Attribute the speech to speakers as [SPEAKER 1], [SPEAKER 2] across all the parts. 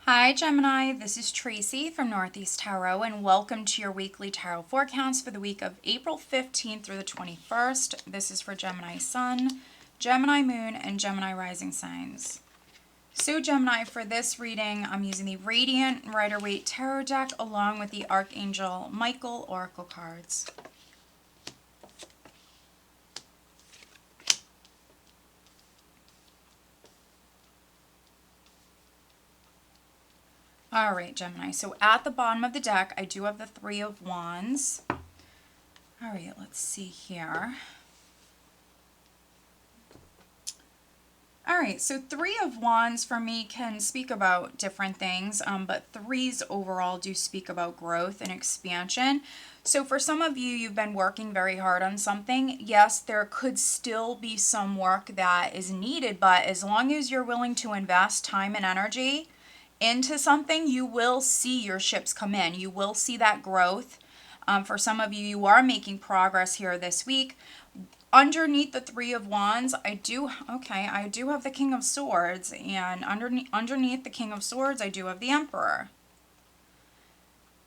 [SPEAKER 1] Hi Gemini, this is Tracy from Northeast Tarot and welcome to your weekly tarot forecast for the week of April 15th through the 21st. This is for Gemini Sun, Gemini Moon, and Gemini Rising signs. So Gemini, for this reading, I'm using the Radiant Rider-Waite Tarot deck along with the Archangel Michael Oracle cards. All right, Gemini, so at the bottom of the deck, I do have the Three of Wands. All right, let's see here. All right, so Three of Wands for me can speak about different things, but threes overall do speak about growth and expansion. So for some of you, you've been working very hard on something. Yes, there could still be some work that is needed, but as long as you're willing to invest time and energy into something, you will see your ships come in. You will see that growth. For some of you, you are making progress here this week. Underneath the Three of Wands, I do have the King of Swords, and underneath the King of Swords, I do have the Emperor.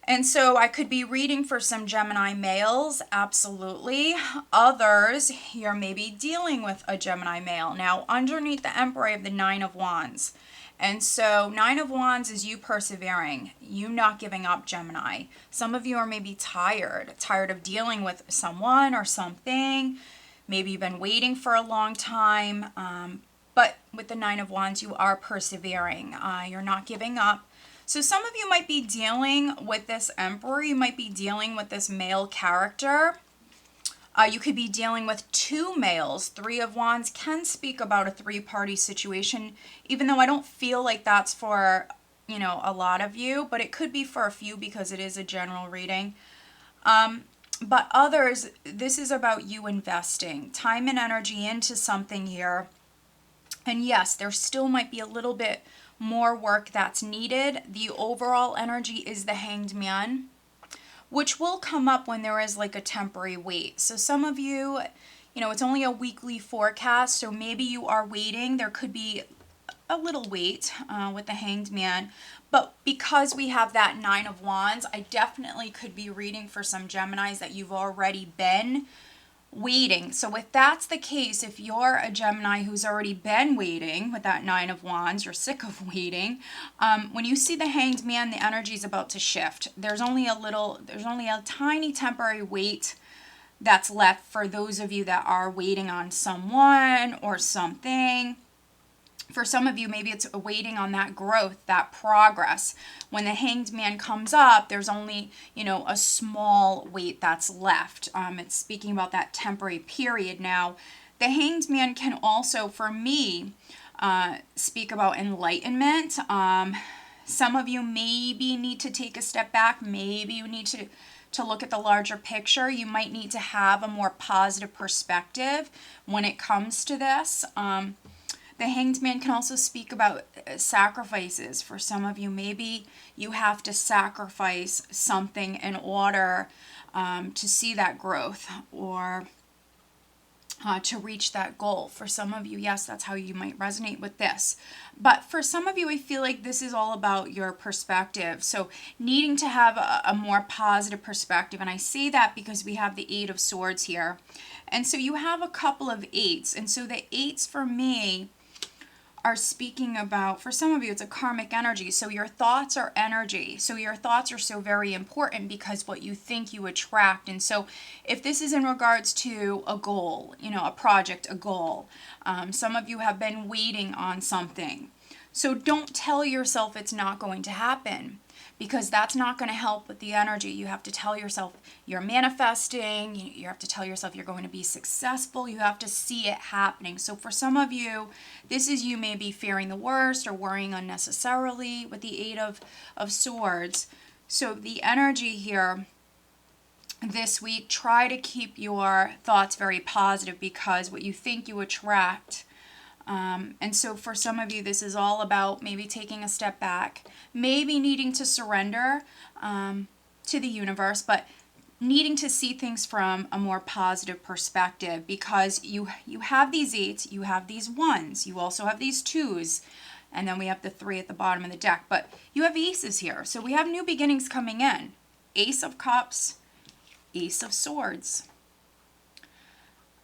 [SPEAKER 1] And so I could be reading for some Gemini males, absolutely. Others, you're maybe dealing with a Gemini male. Now, underneath the Emperor, I have the Nine of Wands. And so Nine of Wands is you persevering, you not giving up, Gemini. Some of you are maybe tired of dealing with someone or something. Maybe you've been waiting for a long time, but with the Nine of Wands, you are persevering. You're not giving up. So some of you might be dealing with this Emperor. You might be dealing with this male character. You could be dealing with two males. Three of Wands can speak about a three-party situation, even though I don't feel like that's for, a lot of you, but it could be for a few because it is a general reading. But others, this is about you investing time and energy into something here. And yes, there still might be a little bit more work that's needed. The overall energy is the Hanged Man, which will come up when there is like a temporary wait. So some of you, it's only a weekly forecast, so maybe you are waiting. There could be a little wait with the Hanged Man. But because we have that Nine of Wands, I definitely could be reading for some Geminis that you've already been waiting. So if that's the case, if you're a Gemini who's already been waiting with that Nine of Wands, you're sick of waiting, when you see the Hanged Man, the energy is about to shift. There's only a tiny temporary wait that's left for those of you that are waiting on someone or something. For some of you, maybe it's waiting on that growth, that progress. When the Hanged Man comes up, there's only, a small wait that's left. It's speaking about that temporary period. Now, the Hanged Man can also, for me, speak about enlightenment. Some of you maybe need to take a step back. Maybe you need to look at the larger picture. You might need to have a more positive perspective when it comes to this. The Hanged Man can also speak about sacrifices. For some of you, maybe you have to sacrifice something in order to see that growth or to reach that goal. For some of you, yes, that's how you might resonate with this. But for some of you, I feel like this is all about your perspective. So needing to have a more positive perspective. And I say that because we have the Eight of Swords here. And so you have a couple of eights. And so the eights for me are speaking about, for some of you, it's a karmic energy. So your thoughts are energy. So your thoughts are so very important because what you think you attract. And so if this is in regards to a goal, a project, a goal, some of you have been waiting on something. So don't tell yourself it's not going to happen, because that's not going to help with the energy. You have to tell yourself you're manifesting. You have to tell yourself you're going to be successful. You have to see it happening. So for some of you, this is you maybe fearing the worst or worrying unnecessarily with the Eight of Swords. So the energy here this week, try to keep your thoughts very positive, because what you think you attract. And so for some of you, this is all about maybe taking a step back, maybe needing to surrender to the universe, but needing to see things from a more positive perspective, because you have these eights, you have these ones, you also have these twos. And then we have the 3 at the bottom of the deck. But you have aces here. So we have new beginnings coming in. Ace of Cups, Ace of Swords.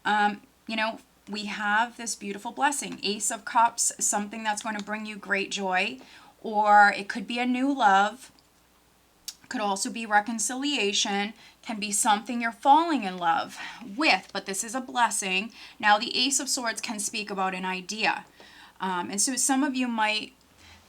[SPEAKER 1] You know, we have this beautiful blessing. Ace of Cups, something that's going to bring you great joy. Or it could be a new love. Could also be reconciliation. Can be something you're falling in love with. But this is a blessing. Now, the Ace of Swords can speak about an idea. And so some of you might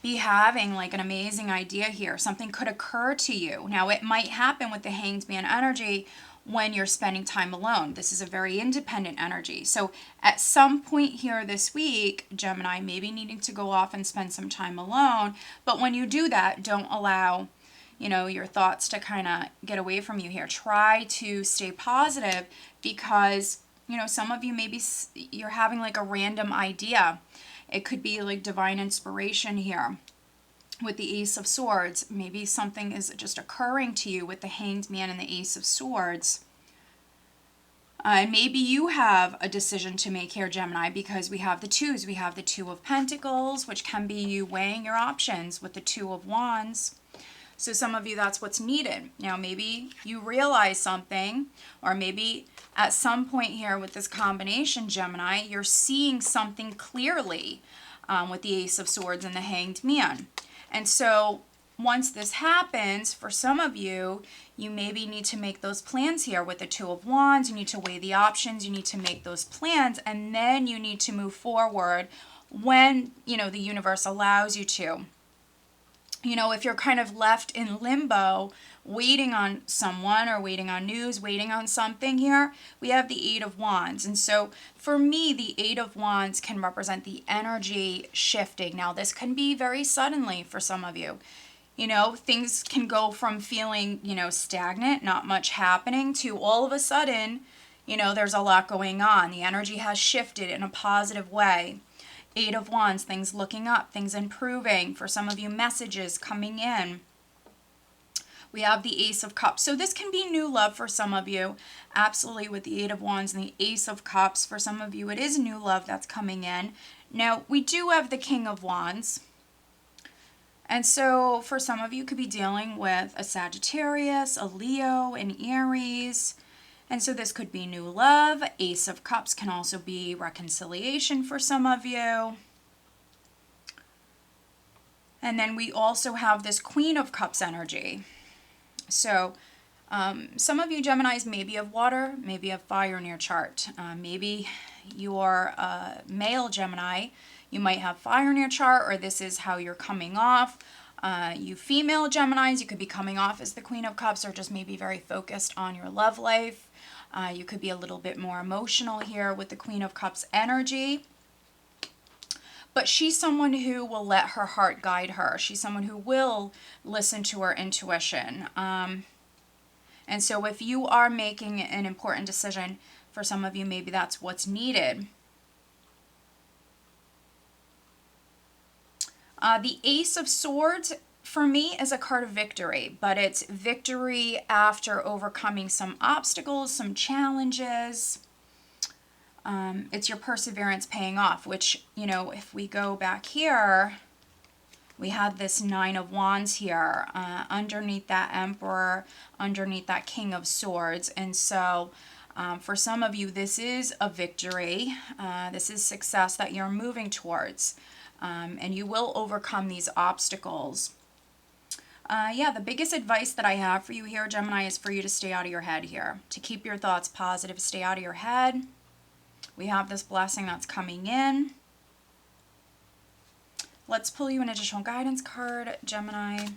[SPEAKER 1] be having like an amazing idea here. Something could occur to you. Now, it might happen with the Hanged Man energy when you're spending time alone. This is a very independent energy. So at some point here this week, Gemini may be needing to go off and spend some time alone. But when you do that, don't allow, you know, your thoughts to kind of get away from you here. Try to stay positive because, you know, some of you maybe you're having like a random idea. It could be like divine inspiration here with the Ace of Swords. Maybe something is just occurring to you with the Hanged Man and the Ace of Swords. And maybe you have a decision to make here, Gemini, because we have the 2s. We have the 2 of Pentacles, which can be you weighing your options with the 2 of Wands. So some of you, that's what's needed. Now, maybe you realize something, or maybe at some point here with this combination, Gemini, you're seeing something clearly with the Ace of Swords and the Hanged Man. And so once this happens, for some of you, you maybe need to make those plans here with the 2 of Wands. You need to weigh the options. You need to make those plans, and then you need to move forward when, you know, the universe allows you to. You know, if you're kind of left in limbo, waiting on someone or waiting on news, waiting on something here, we have the 8 of Wands. And so for me, the 8 of Wands can represent the energy shifting. Now, this can be very suddenly for some of you. You know, things can go from feeling, you know, stagnant, not much happening, to all of a sudden, you know, there's a lot going on. The energy has shifted in a positive way. 8 of Wands, things looking up, things improving. For some of you, messages coming in. We have the Ace of Cups. So this can be new love for some of you. Absolutely, with the 8 of Wands and the Ace of Cups. For some of you, it is new love that's coming in. Now, we do have the King of Wands. And so for some of you, could be dealing with a Sagittarius, a Leo, an Aries. And so this could be new love. Ace of Cups can also be reconciliation for some of you. And then we also have this Queen of Cups energy. So some of you Geminis maybe have water, maybe have fire in your chart. Maybe you're a male Gemini. You might have fire in your chart, or this is how you're coming off. You female Geminis, you could be coming off as the Queen of Cups, or just maybe very focused on your love life. You could be a little bit more emotional here with the Queen of Cups energy. But she's someone who will let her heart guide her. She's someone who will listen to her intuition. And so if you are making an important decision, for some of you, maybe that's what's needed. The Ace of Swords, for me, is a card of victory, but it's victory after overcoming some obstacles, some challenges. It's your perseverance paying off, which, you know, if we go back here, we had this 9 of Wands here, underneath that Emperor, underneath that King of Swords. And so for some of you, this is a victory. This is success that you're moving towards. And you will overcome these obstacles. Yeah, the biggest advice that I have for you here, Gemini, is for you to stay out of your head here. To keep your thoughts positive, stay out of your head. We have this blessing that's coming in. Let's pull you an additional guidance card, Gemini.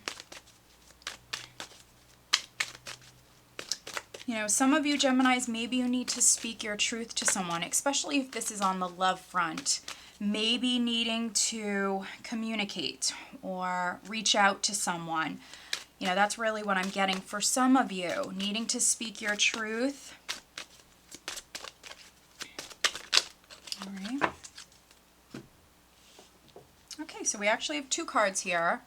[SPEAKER 1] You know, some of you Geminis, maybe you need to speak your truth to someone, especially if this is on the love front. Maybe needing to communicate or reach out to someone. You know, that's really what I'm getting for some of you. Needing to speak your truth. All right. Okay, so we actually have 2 cards here.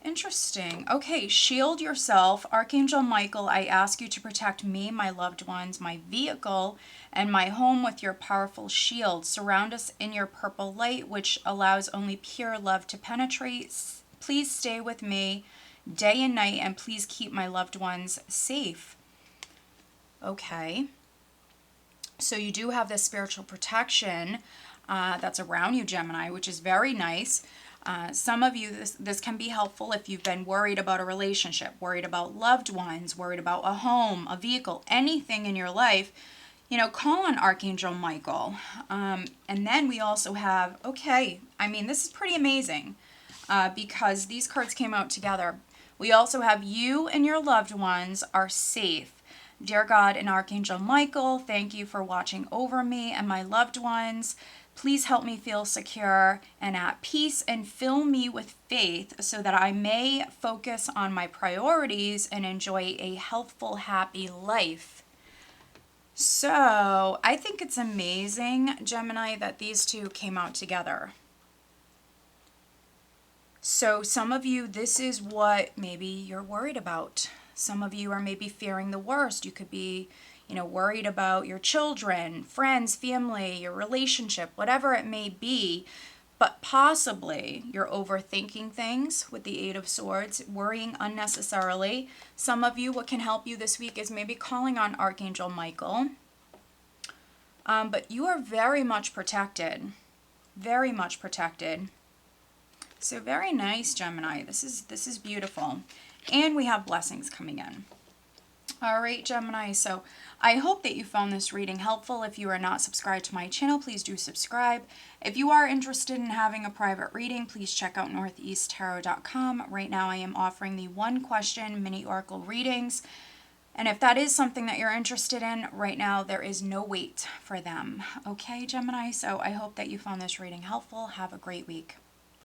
[SPEAKER 1] Interesting. Okay, shield yourself. Archangel Michael, I ask you to protect me, my loved ones, my vehicle, and my home with your powerful shield. Surround us in your purple light, which allows only pure love to penetrate. Please stay with me day and night, and please keep my loved ones safe. Okay. So you do have this spiritual protection that's around you, Gemini, which is very nice. Some of you, this can be helpful if you've been worried about a relationship, worried about loved ones, worried about a home, a vehicle, anything in your life. You know, call on Archangel Michael. And then we also have, okay, I mean, this is pretty amazing because these cards came out together. We also have you and your loved ones are safe. Dear God and Archangel Michael, thank you for watching over me and my loved ones. Please help me feel secure and at peace and fill me with faith so that I may focus on my priorities and enjoy a healthful, happy life. So I think it's amazing, Gemini, that these two came out together. So some of you, this is what maybe you're worried about. Some of you are maybe fearing the worst. You could be, you know, worried about your children, friends, family, your relationship, whatever it may be. But possibly you're overthinking things with the Eight of Swords, worrying unnecessarily. Some of you, what can help you this week is maybe calling on Archangel Michael. But you are very much protected. Very much protected. So very nice, Gemini. This is beautiful. And we have blessings coming in. All right, Gemini. So I hope that you found this reading helpful. If you are not subscribed to my channel, please do subscribe. If you are interested in having a private reading, please check out northeasttarot.com. Right now I am offering the 1-question mini oracle readings. And if that is something that you're interested in, right now there is no wait for them. Okay, Gemini? So I hope that you found this reading helpful. Have a great week.